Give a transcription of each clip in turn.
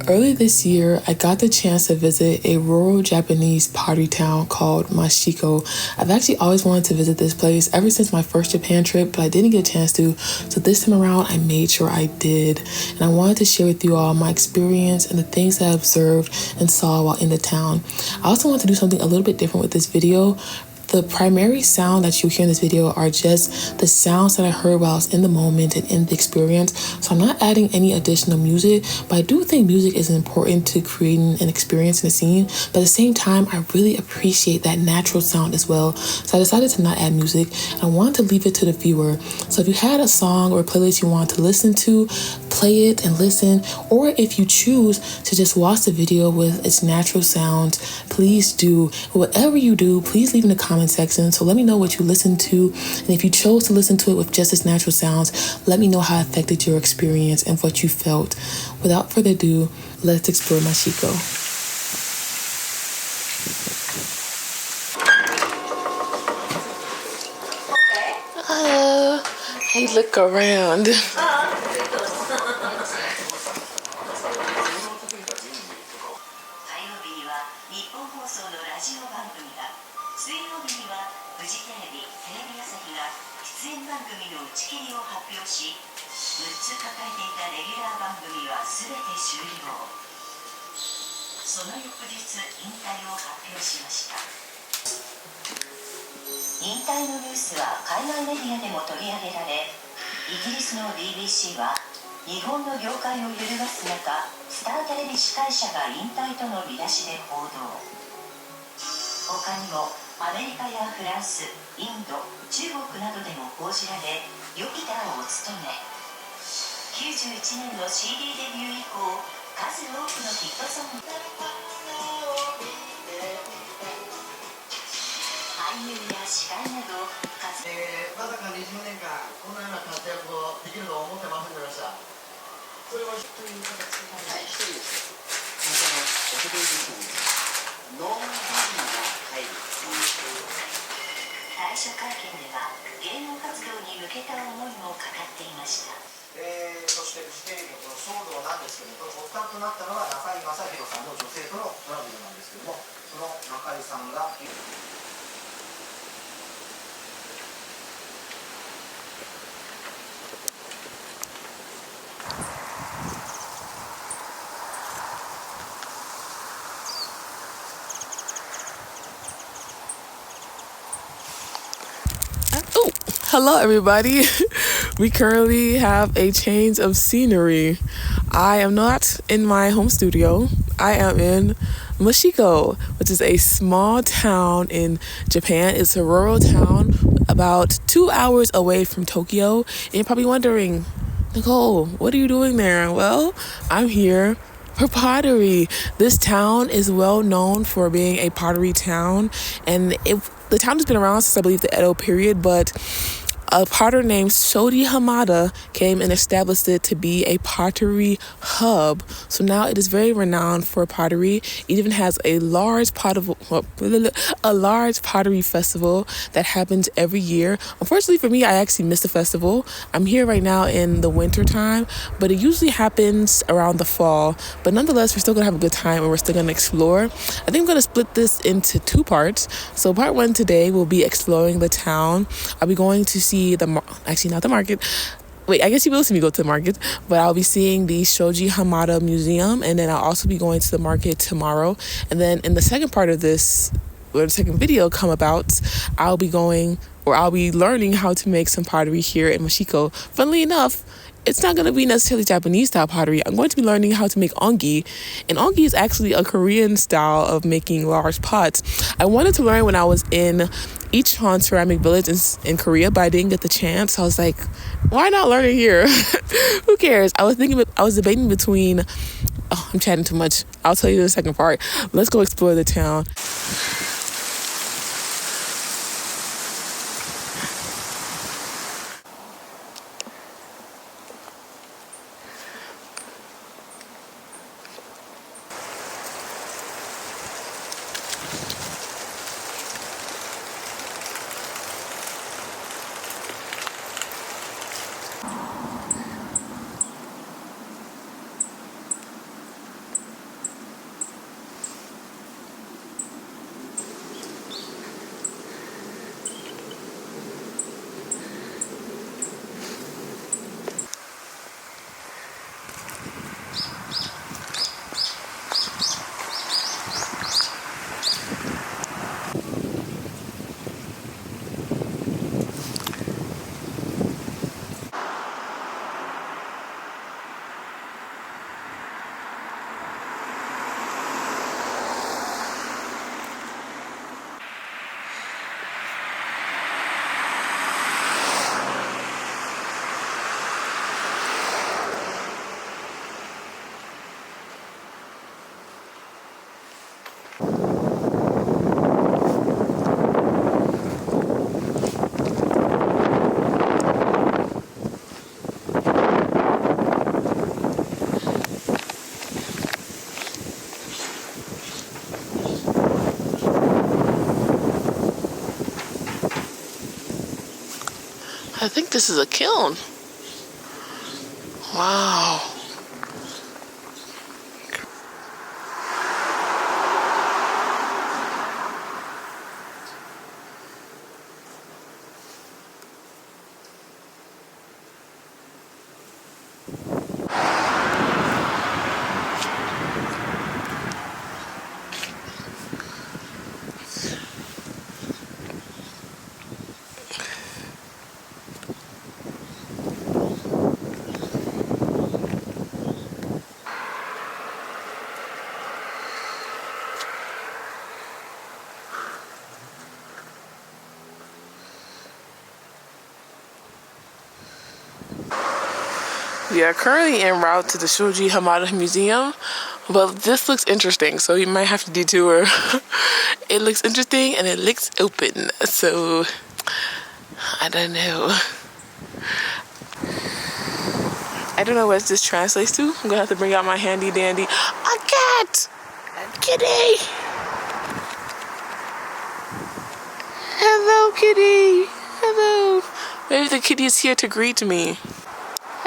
Early this year, I got the chance to visit a rural Japanese pottery town called Mashiko. I've actually always wanted to visit this place ever since my first Japan trip, but I didn't get a chance to. So this time around, I made sure I did. And I wanted to share with you all my experience and the things that I observed and saw while in the town. I also want to do something a little bit different with this video. The primary sound that you hear in this video are just the sounds that I heard while I was in the moment and in the experience. So I'm not adding any additional music, but I do think music is important to creating an experience in a scene. But at the same time, I really appreciate that natural sound as well. So I decided to not add music. I wanted to leave it to the viewer. So if you had a song or a playlist you want to listen to, play it and listen. Or if you choose to just watch the video with its natural sounds, please do. Whatever you do, please leave in the comment section. So let me know what you listened to, and if you chose to listen to it with just its natural sounds, let me know how it affected your experience and what you felt. Without further ado, let's explore Mashiko. Hey, look around. BBC は日本の業界を揺るがす中、スターテレビ司会者が引退との見出しで報道。他にもアメリカやフランス、インド、中国などでも報じられ、リーダーを務め、91年の CD デビュー以降、数多くのヒットソング。俳優や司会などまさか20年間こんなような活躍をできると思ってませんでした。それは一人の形が一人です。お一人ですね。ノンビリーが入る。退所会見では芸能活動に向けた思いも語っていました。そしてフジテレビのこの騒動なんですけれども、発端となったのは中井正広さんの女性とのトラブルなんですけども、その中井さんがHello everybody. We currently have a change of scenery. I am not in my home studio. I am in Mashiko, which is a small town in Japan. It's a rural town about 2 hours away from Tokyo. And you're probably wondering, Nicole, what are you doing there? Well, I'm here for pottery. This town is well known for being a pottery town, and the town has been around since I believe the Edo period, but a potter named Shoji Hamada came and established it to be a pottery hub. So now it is very renowned for pottery. It even has a large pottery festival that happens every year. Unfortunately for me, I actually missed the festival. I'm here right now in the winter time, but it usually happens around the fall. But nonetheless, we're still gonna have a good time and we're still gonna explore. I think I'm gonna split this into 2 parts. So part 1 today will be exploring the town. I'll be going to see not the market. Wait, I guess you will see me go to the market, but I'll be seeing the Shoji Hamada Museum, and then I'll also be going to the market tomorrow. And then in the second part of this, or the second video come about, I'll be learning how to make some pottery here in Mashiko. Funnily enough, it's not going to be necessarily Japanese style pottery. I'm going to be learning how to make ongi. And ongi is actually a Korean style of making large pots. I wanted to learn when I was in Ichon Ceramic Village in Korea, but I didn't get the chance. I was like, why not learn it here? Who cares? I was debating between, I'm chatting too much. I'll tell you the second part. Let's go explore the town. I think this is a kiln. Wow. We are currently en route to the Shoji Hamada Museum, but this looks interesting, so you might have to detour. It looks interesting and it looks open, so I don't know. I don't know what this translates to. I'm gonna have to bring out my handy dandy. A cat! A kitty! Hello, kitty! Hello! Maybe the kitty is here to greet me.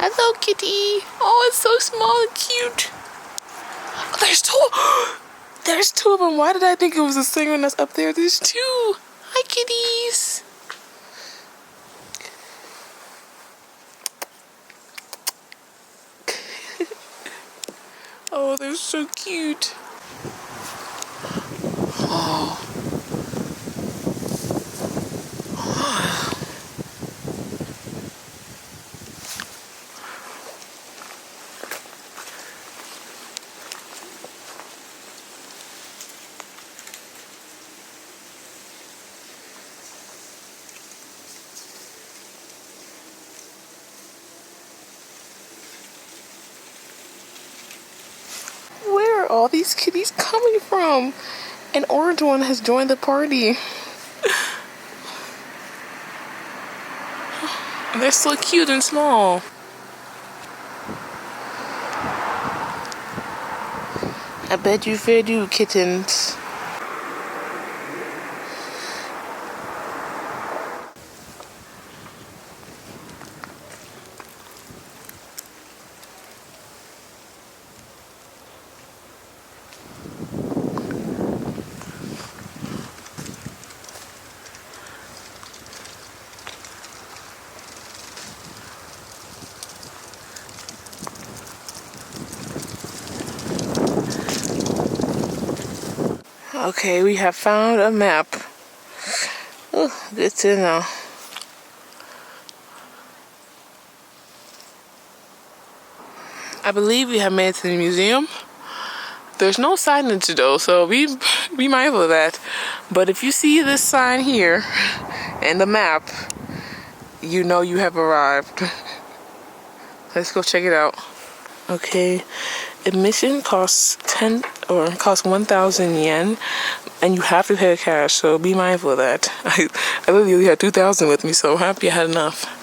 Hello, kitty. Oh, it's so small and cute. Oh, there's two. There's two of them. Why did I think it was a single that's up there? There's two. Hi, kitties. Oh, they're so cute. Oh. Where are all these kitties coming from? An orange one has joined the party. They're so cute and small. I bet you fair do, kittens. Okay, we have found a map. Oh, good to know. I believe we have made it to the museum. There's no signage though, so be mindful of that. But if you see this sign here and the map, you know you have arrived. Let's go check it out. Okay, admission costs 1,000 yen, and you have to pay cash, so be mindful of that. I literally had 2,000 with me, so I'm happy I had enough.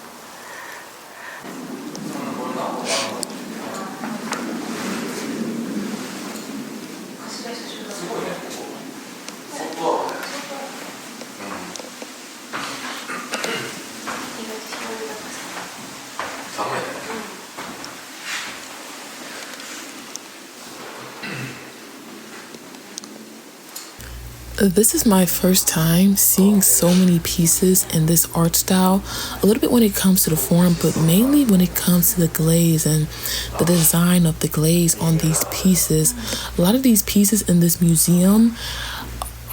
This is my first time seeing so many pieces in this art style, a little bit when it comes to the form, but mainly when it comes to the glaze and the design of the glaze on these pieces. A lot of these pieces in this museum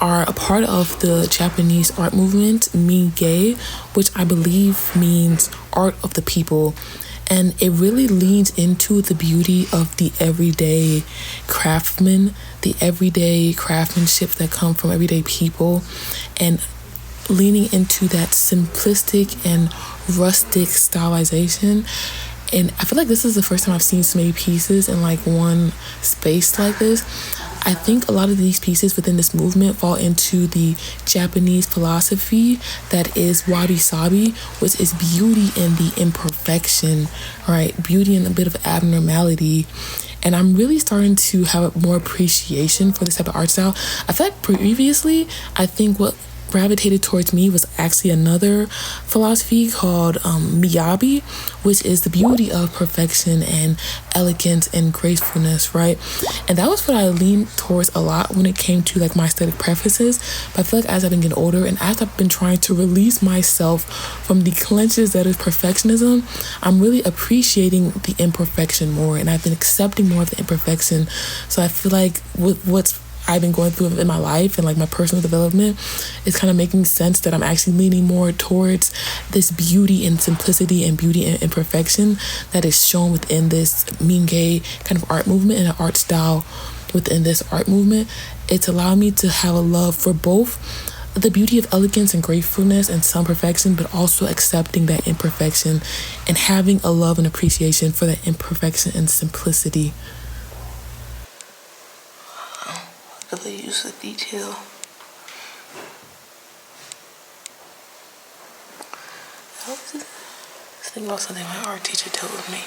are a part of the Japanese art movement, Mingei, which I believe means art of the people. And it really leans into the beauty of the everyday craftsman, the everyday craftsmanship that come from everyday people, and leaning into that simplistic and rustic stylization. And I feel like this is the first time I've seen so many pieces in like one space like this. I think a lot of these pieces within this movement fall into the Japanese philosophy that is wabi-sabi, which is beauty in the imperfection, right? Beauty in a bit of abnormality. And I'm really starting to have more appreciation for this type of art style. I feel like previously, I think what gravitated towards me was actually another philosophy called Miyabi, which is the beauty of perfection and elegance and gracefulness, right? And that was what I leaned towards a lot when it came to like my aesthetic preferences. But I feel like as I've been getting older and as I've been trying to release myself from the clenches that is perfectionism, I'm really appreciating the imperfection more, and I've been accepting more of the imperfection. So I feel like with what's I've been going through in my life and like my personal development, it's kind of making sense that I'm actually leaning more towards this beauty and simplicity and beauty and imperfection that is shown within this minge kind of art movement and an art style within this art movement. It's allowed me to have a love for both the beauty of elegance and gracefulness and some perfection, but also accepting that imperfection and having a love and appreciation for that imperfection and simplicity. Really use the detail. I was thinking about something my art teacher told me.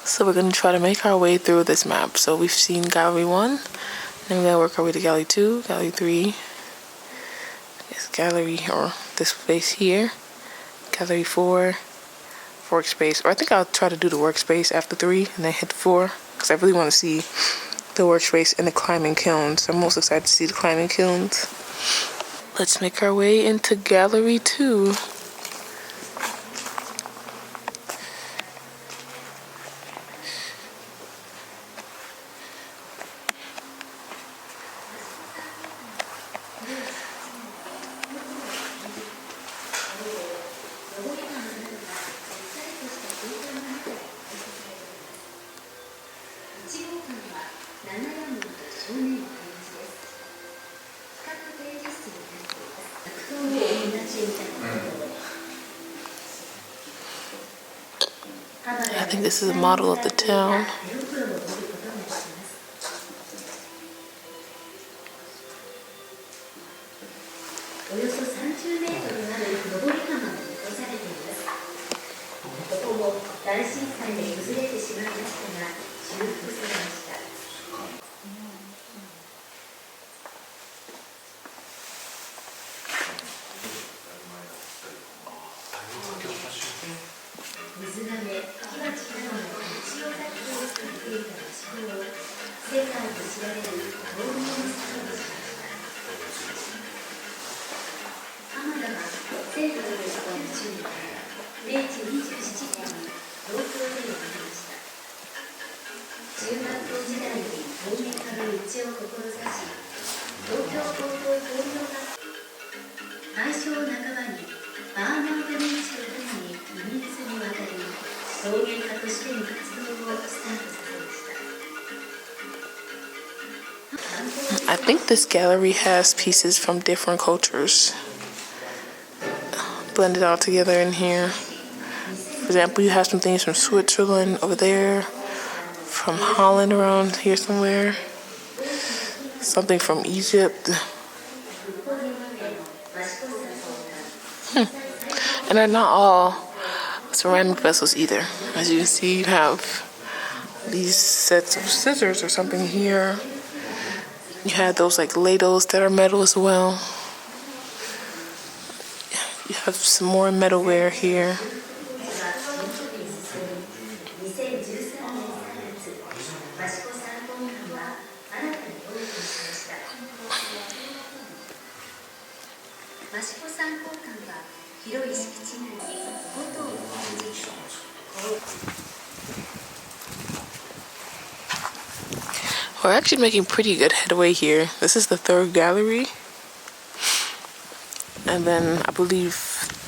So we're going to try to make our way through this map. So we've seen gallery 1, then we're going to work our way to gallery 2, gallery 3, this gallery or this space here, gallery 4, workspace. Or I think I'll try to do the workspace after 3 and then hit 4 because I really want to see the workspace and the climbing kilns. I'm most excited to see the climbing kilns. Let's make our way into gallery 2. I think this is a model of the town. I think this gallery has pieces from different cultures blended all together in here. For example, you have some things from Switzerland over there, from Holland around here somewhere, something from Egypt. And they're not all ceramic vessels either. As you can see, you have these sets of scissors or something here. You have those like ladles that are metal as well. You have some more metalware here. We're actually making pretty good headway here. This is the third gallery. And then I believe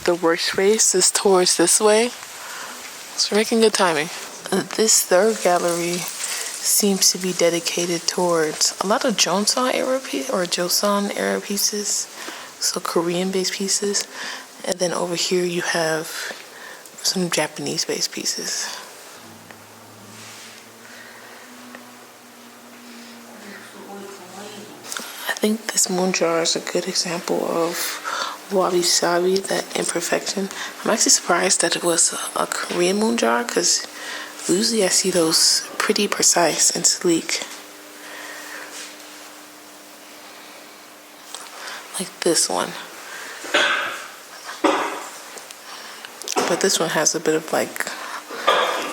the workspace is towards this way. So we're making good timing. This third gallery seems to be dedicated towards a lot of Joseon era pieces. So Korean based pieces. And then over here you have some Japanese based pieces. I think this moon jar is a good example of wabi-sabi, that imperfection. I'm actually surprised that it was a Korean moon jar because usually I see those pretty precise and sleek. like this one. But this one has a bit of like,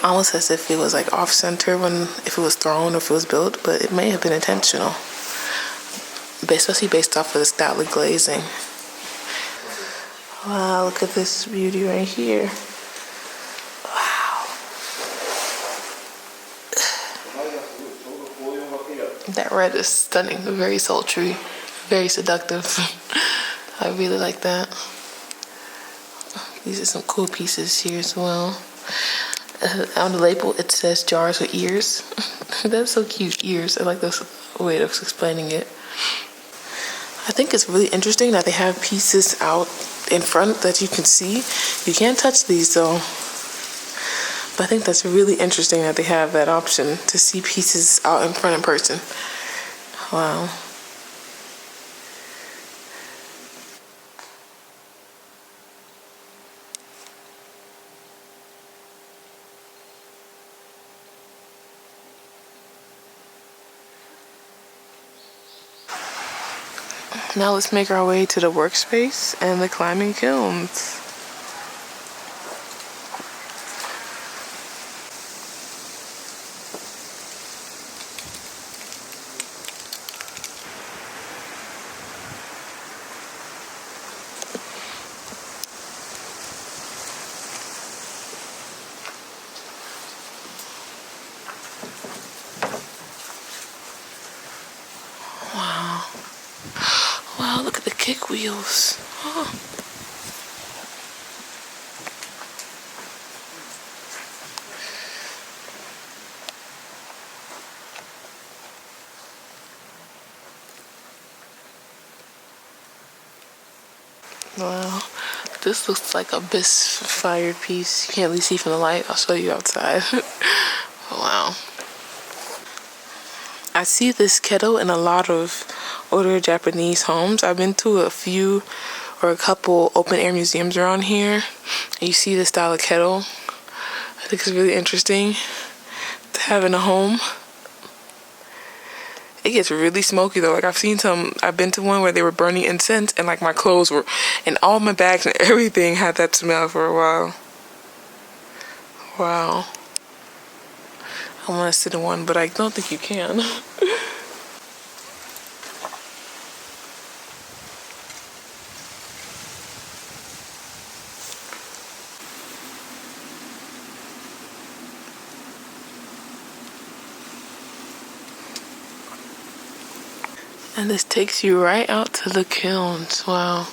almost as if it was like off center when if it was thrown or if it was built, but it may have been intentional, especially based off of the style of glazing. Wow, look at this beauty right here. Wow. That red is stunning, very sultry, very seductive. I really like that. These are some cool pieces here as well. On the label it says jars with ears. That's so cute, ears. I like this way of explaining it. I think it's really interesting that they have pieces out in front that you can see. You can't touch these though. But I think that's really interesting that they have that option to see pieces out in front in person. Wow. Now let's make our way to the workspace and the climbing kilns. Wow. Wow, look at the kick wheels. Oh. Wow, this looks like a fire piece. You can't really see from the light. I'll show you outside. Wow. I see this kettle in a lot of older Japanese homes. I've been to a few or a couple open air museums around here, and you see this style of kettle. I think it's really interesting to have in a home. It gets really smoky though. Like I've been to one where they were burning incense and like my clothes were, and all my bags and everything had that smell for a while. Wow. I want to sit in one, but I don't think you can. And this takes you right out to the kilns. Wow.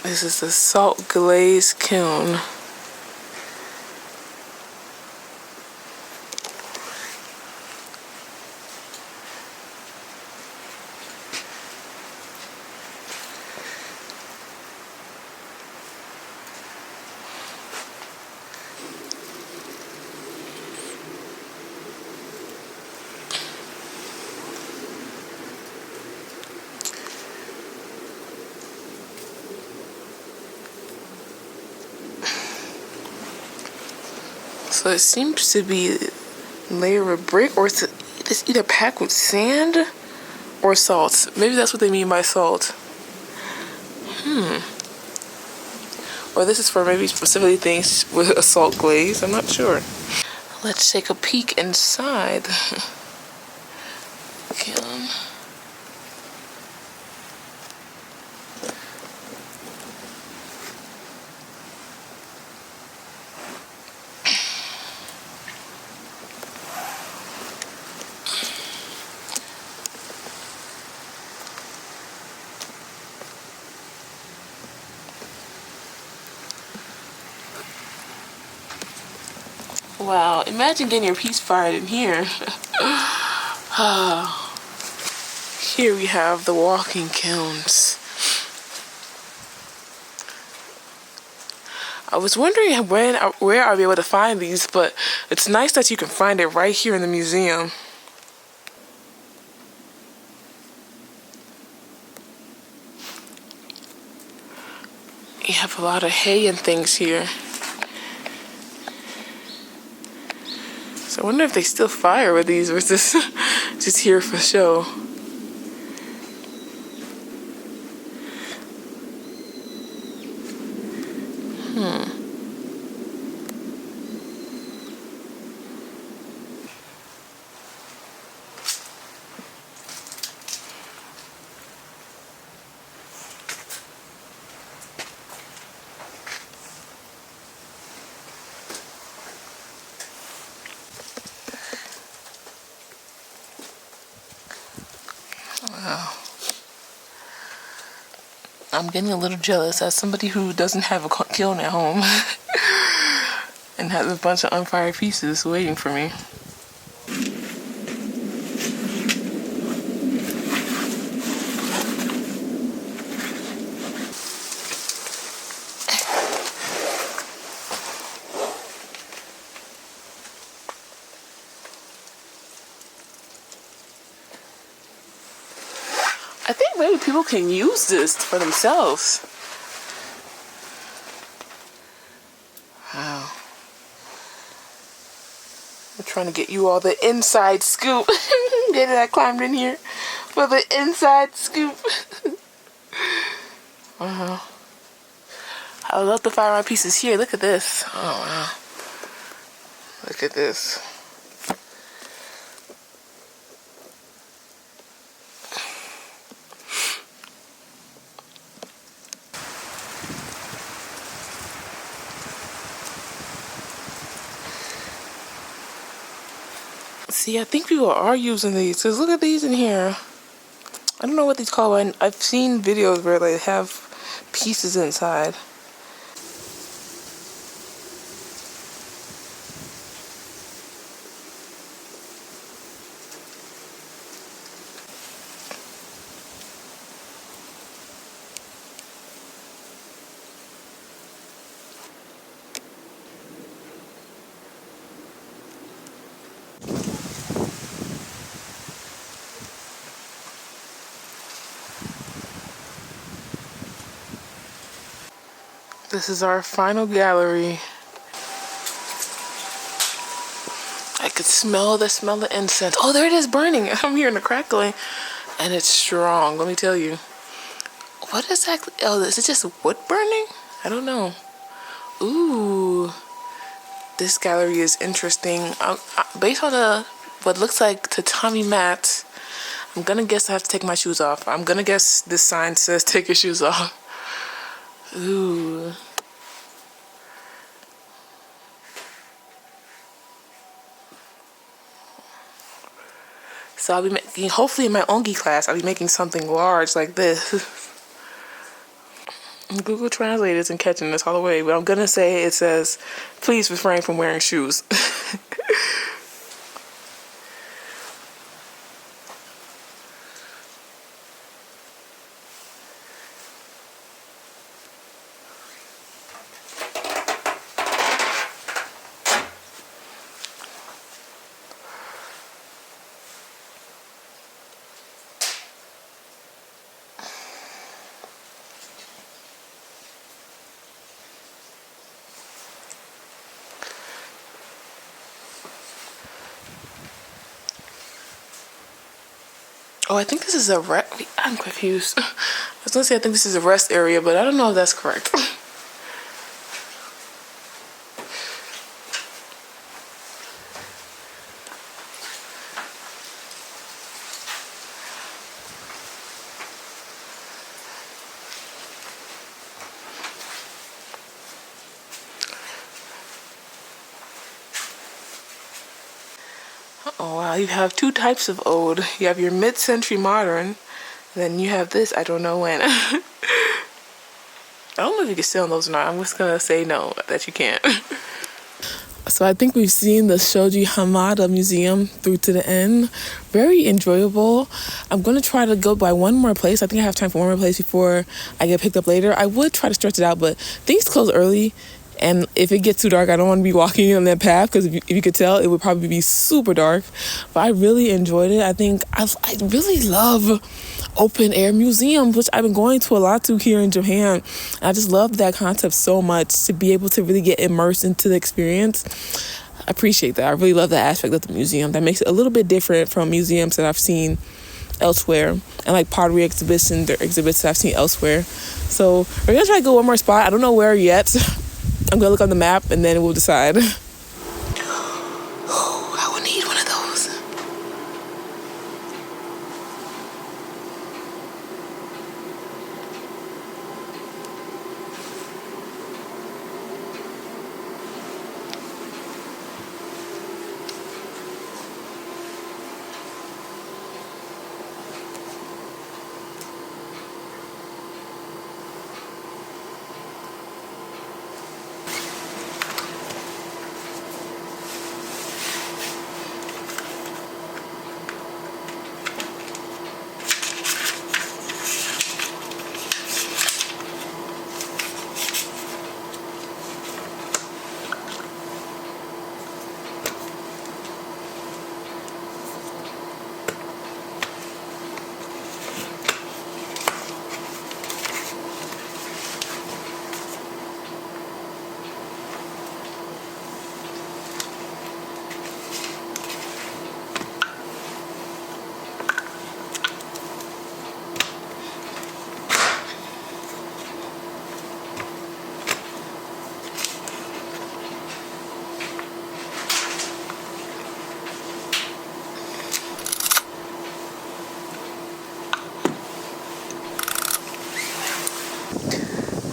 This is the salt glaze kiln. So it seems to be a layer of brick, or it's either packed with sand or salt. Maybe that's what they mean by salt. Or this is for maybe specifically things with a salt glaze. I'm not sure. Let's take a peek inside the kiln. Wow, imagine getting your piece fired in here. Here we have the walking kilns. I was wondering where I'll be able to find these, but it's nice that you can find it right here in the museum. You have a lot of hay and things here. So I wonder if they still fire with these, or is this just here for show? Wow. I'm getting a little jealous as somebody who doesn't have a kiln at home and has a bunch of unfired pieces waiting for me. I think maybe people can use this for themselves. Wow. I'm trying to get you all the inside scoop. Did I climbed in here for the inside scoop. Wow. I love the fire round pieces here. Look at this. Oh wow. Look at this. See, I think people are using these, because look at these in here. I don't know what these call. I've seen videos where they have pieces inside. This is our final gallery. I could smell the incense. Oh, there it is burning. I'm hearing the crackling. And it's strong, let me tell you. What exactly? Oh, is it just wood burning? I don't know. Ooh. This gallery is interesting. Based on what looks like tatami mats, I'm gonna guess I have to take my shoes off. I'm gonna guess this sign says take your shoes off. Ooh. So I'll be making, hopefully in my ongi class, I'll be making something large like this. Google Translate isn't catching this all the way, but I'm gonna say it says, please refrain from wearing shoes. Oh, I think this is a rest. I'm confused. I was gonna say I think this is a rest area, but I don't know if that's correct. Oh wow, you have two types of old. You have your mid-century modern, then you have this, I don't know when. I don't know if you can sell those or not. I'm just gonna say no, that you can't. So I think we've seen the Shoji Hamada Museum through to the end. Very enjoyable. I'm going to try to go by one more place. I think I have time for one more place before I get picked up later. I would try to stretch it out, but things close early. And if it gets too dark, I don't want to be walking on that path because if you could tell, it would probably be super dark. But I really enjoyed it. I think I really love open air museums, which I've been going to a lot to here in Japan. I just love that concept so much, to be able to really get immersed into the experience. I appreciate that. I really love that aspect of the museum. That makes it a little bit different from museums that I've seen elsewhere, and like pottery exhibitions or exhibits that I've seen elsewhere. So we're gonna try to go one more spot. I don't know where yet. I'm gonna look on the map and then we'll decide. I will need one of those.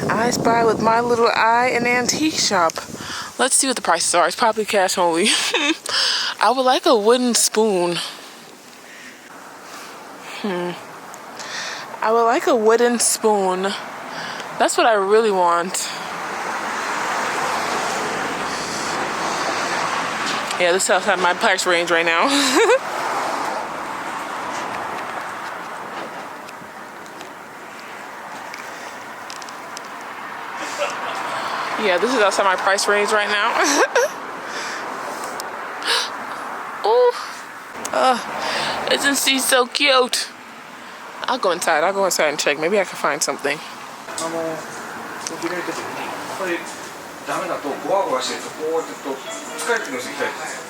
I spy with my little eye an antique shop. Let's see what the prices are. It's probably cash only. I would like a wooden spoon. I would like a wooden spoon. That's what I really want. Yeah, this is outside my price range right now. Yeah, this is outside my price range right now. Oh, isn't she so cute? I'll go inside and check. Maybe I can find something. 開めるときにこれダメだとゴワゴワしてこうやって疲れてくるんですよ、痛いです。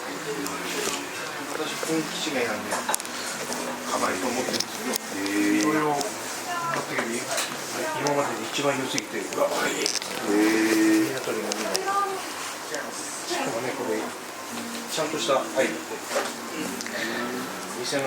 私雰囲気違いなんでかなりと思ってるんですけど、それを買った時に今までで一番良すぎてうわいい港にも見ない。しかもねこれちゃんとしたアイテムで店の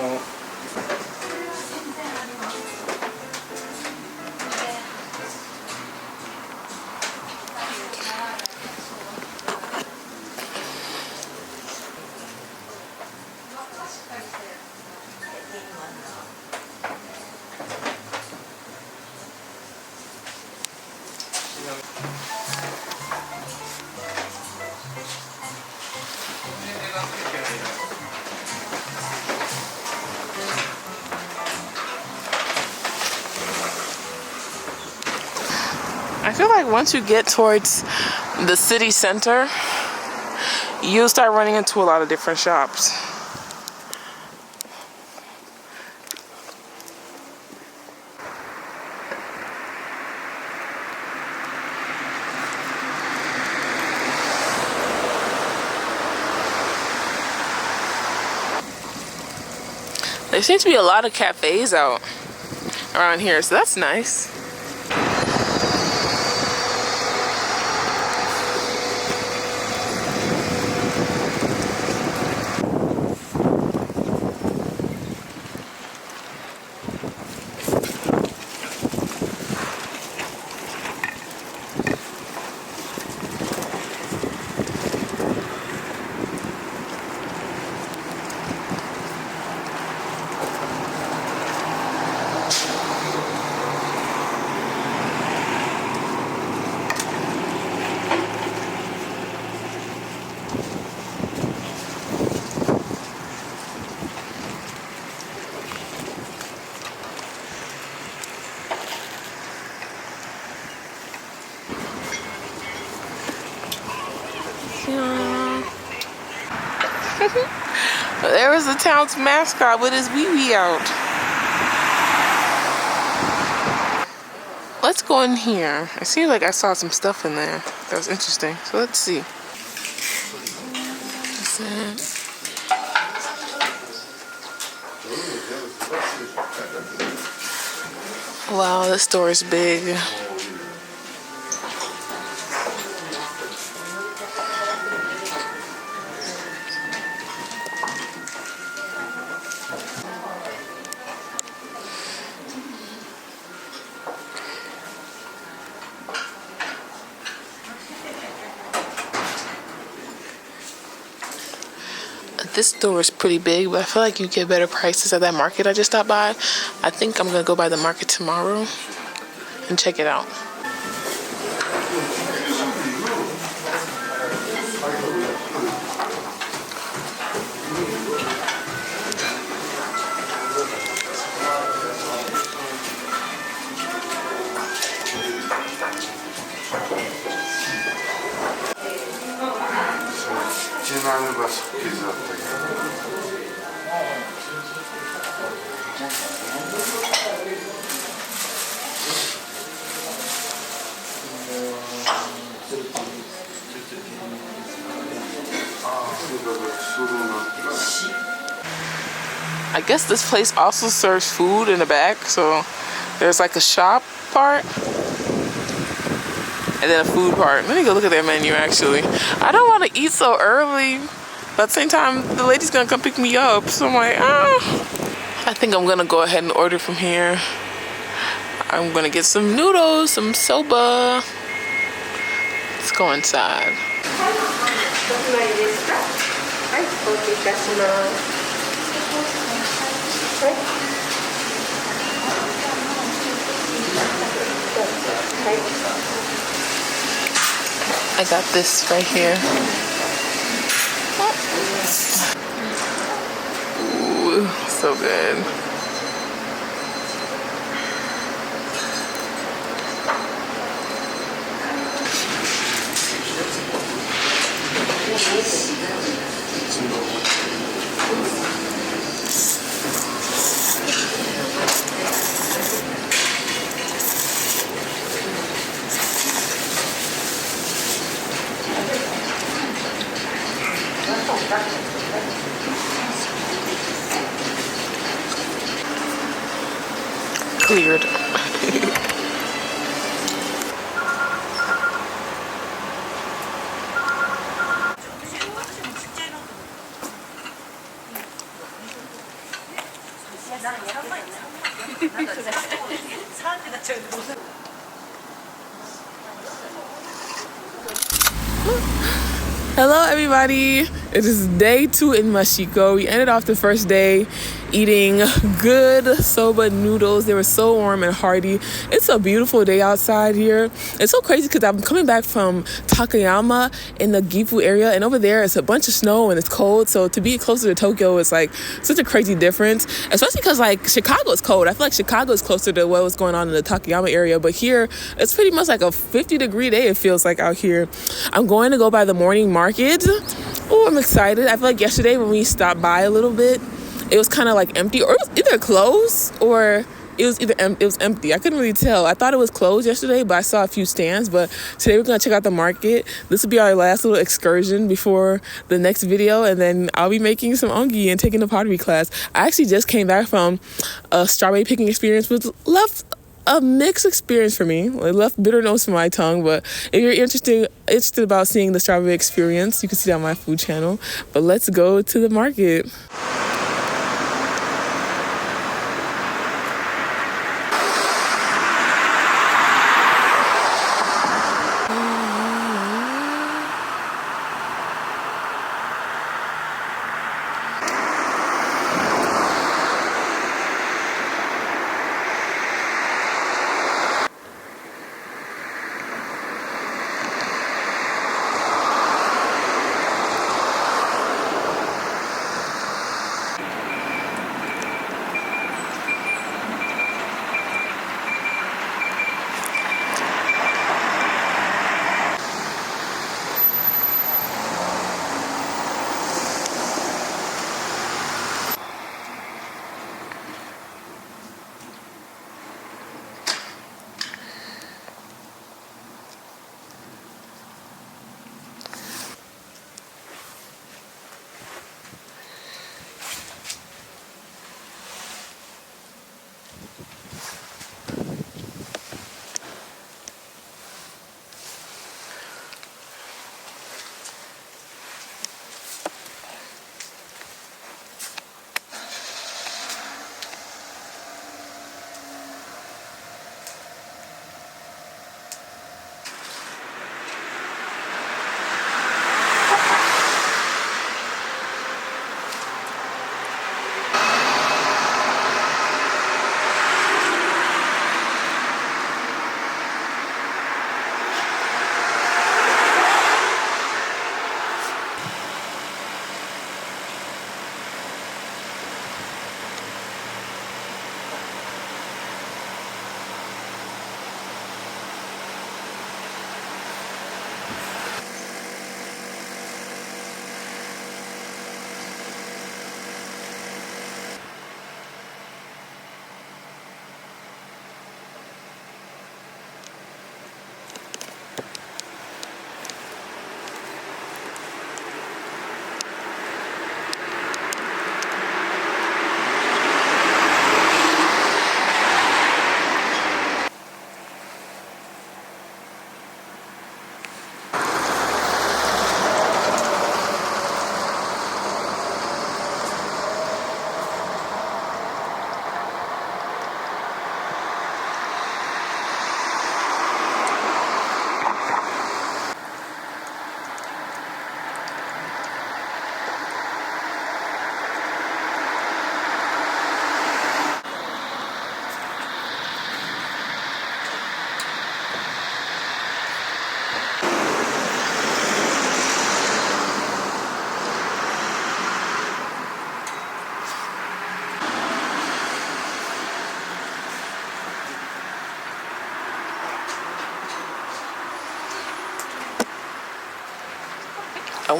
I feel like once you get towards the city center, you'll start running into a lot of different shops. There seems to be a lot of cafes out around here, so that's nice. There was the town's mascot with his wee-wee out. Let's go in here. It seems like I saw some stuff in there that was interesting. So let's see. Wow, this store is big. This store is pretty big, but I feel like you get better prices at that market I just stopped by. I think I'm gonna go by the market tomorrow and check it out. I guess this place also serves food in the back, so there's like a shop part and then a food part. Let me go look at their menu actually. I don't want to eat so early, but at the same time the lady's gonna come pick me up, so I'm like, I think I'm gonna go ahead and order from here. I'm gonna get some noodles, some soba. Let's go inside. I got this right here. Ooh, so good. Cleared. Hello everybody, it is day 2 in Mashiko. We ended off the first day eating good soba noodles. They were so warm and hearty. It's a beautiful day outside here. It's so crazy because I'm coming back from Takayama in the Gifu area, and over there it's a bunch of snow and it's cold, so to be closer to Tokyo is like such a crazy difference, especially because like Chicago is cold. I feel like Chicago is closer to what was going on in the Takayama area, but here it's pretty much like a 50-degree day, it feels like, out here. I'm going to go by the morning market. Oh, I'm excited. I feel like yesterday when we stopped by a little bit, it was kind of like empty, or it was either closed or it was empty. I couldn't really tell. I thought it was closed yesterday, but I saw a few stands. But today we're gonna check out the market. This will be our last little excursion before the next video, and then I'll be making some ongi and taking the pottery class. I actually just came back from a strawberry picking experience, which left a mixed experience for me. It left bitter notes in my tongue, but if you're interested about seeing the strawberry experience, you can see that on my food channel. But let's go to the market.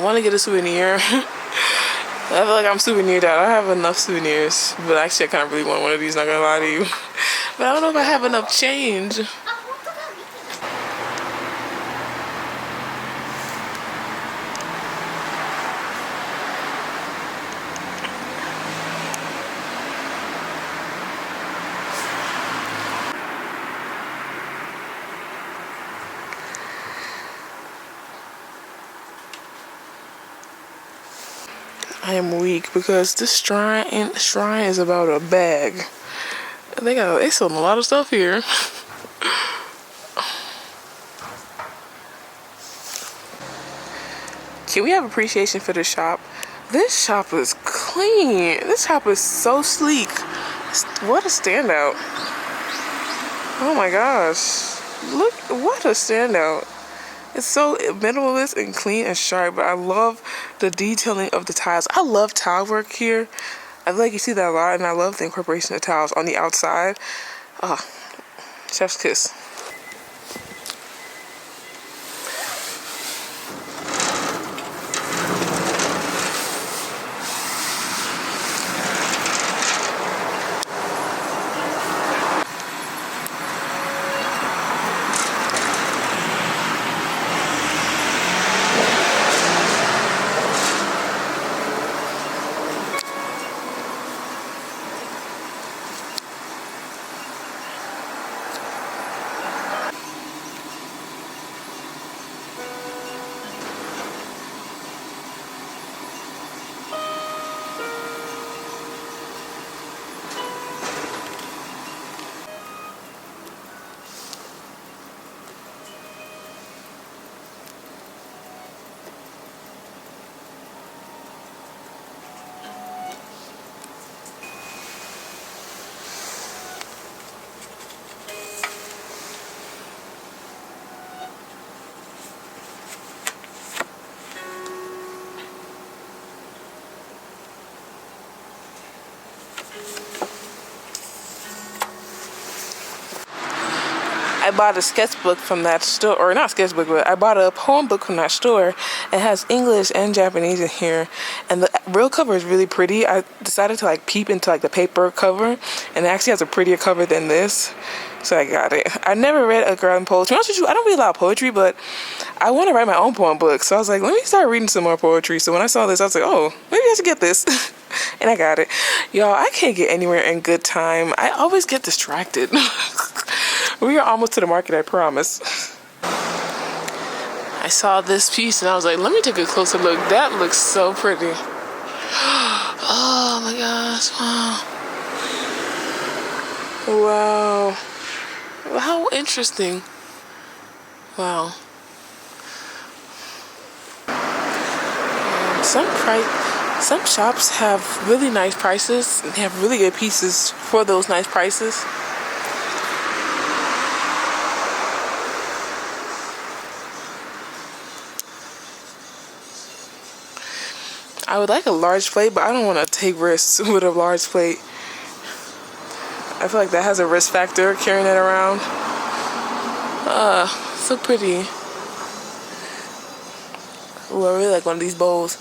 want to get a souvenir. I feel like I'm souvenired out. I have enough souvenirs. But actually, I kind of really want one of these, not gonna lie to you. But I don't know if I have enough change. I am weak because this shrine is about a bag. They selling a lot of stuff here. Can we have appreciation for this shop? This shop is clean. This shop is so sleek. What a standout. Oh my gosh. Look, what a standout. It's so minimalist and clean and sharp, but I love the detailing of the tiles. I love tile work here. I feel like you see that a lot, and I love the incorporation of tiles on the outside. Chef's kiss. I bought a sketchbook from that store, or not sketchbook, but I bought a poem book from that store. It has English and Japanese in here, and the real cover is really pretty. I decided to like peep into like the paper cover, and it actually has a prettier cover than this, so I got it. I never read a girl in poetry. To be honest with you, I don't read a lot of poetry, but I want to write my own poem book, so I was like, let me start reading some more poetry. So when I saw this, I was like, oh, maybe I should get this. And I got it. Y'all, I can't get anywhere in good time. I always get distracted. We are almost to the market, I promise. I saw this piece and I was like, let me take a closer look. That looks so pretty. Oh my gosh, wow. Wow. How interesting. Wow. Some shops have really nice prices and have really good pieces for those nice prices. I would like a large plate, but I don't want to take risks with a large plate. I feel like that has a risk factor, carrying it around. So pretty. Ooh, I really like one of these bowls.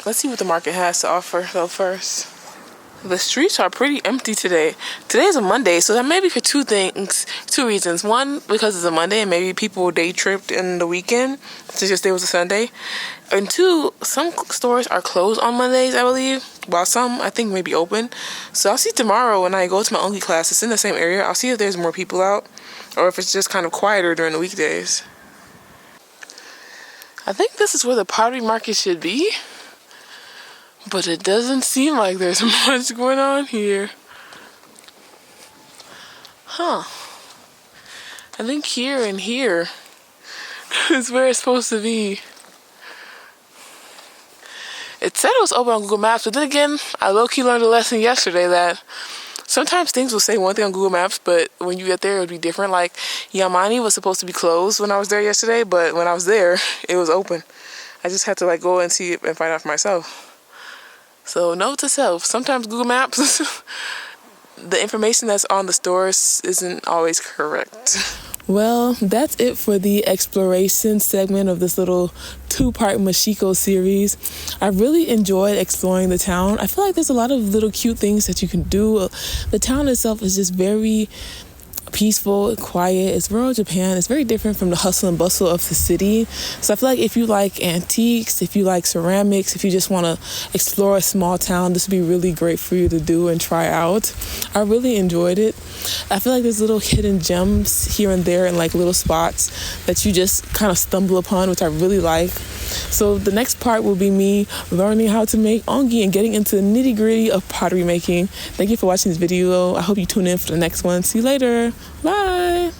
Let's see what the market has to offer though first. The streets are pretty empty today. Today is a Monday, so that may be for two reasons. One, because it's a Monday and maybe people day tripped in the weekend since yesterday was a Sunday. And two, some stores are closed on Mondays, I believe, while some I think may be open. So I'll see tomorrow when I go to my only class. It's in the same area. I'll see if there's more people out or if it's just kind of quieter during the weekdays. I think this is where the pottery market should be. But it doesn't seem like there's much going on here. Huh. I think here and here is where it's supposed to be. It said it was open on Google Maps, but then again, I low-key learned a lesson yesterday that sometimes things will say one thing on Google Maps, but when you get there, it would be different. Like, Yamani was supposed to be closed when I was there yesterday, but when I was there, it was open. I just had to like go and see it and find out for myself. So note to self, sometimes Google Maps, the information that's on the stores isn't always correct. Well, that's it for the exploration segment of this little 2-part Mashiko series. I really enjoyed exploring the town. I feel like there's a lot of little cute things that you can do. The town itself is just very peaceful, quiet. It's rural Japan. It's very different from the hustle and bustle of the city. So I feel like if you like antiques, if you like ceramics, if you just want to explore a small town, this would be really great for you to do and try out. I really enjoyed it. I feel like there's little hidden gems here and there and like little spots that you just kind of stumble upon, which I really like. So the next part will be me learning how to make ongi and getting into the nitty-gritty of pottery making. Thank you for watching this video. I hope you tune in for the next one. See you later. Bye.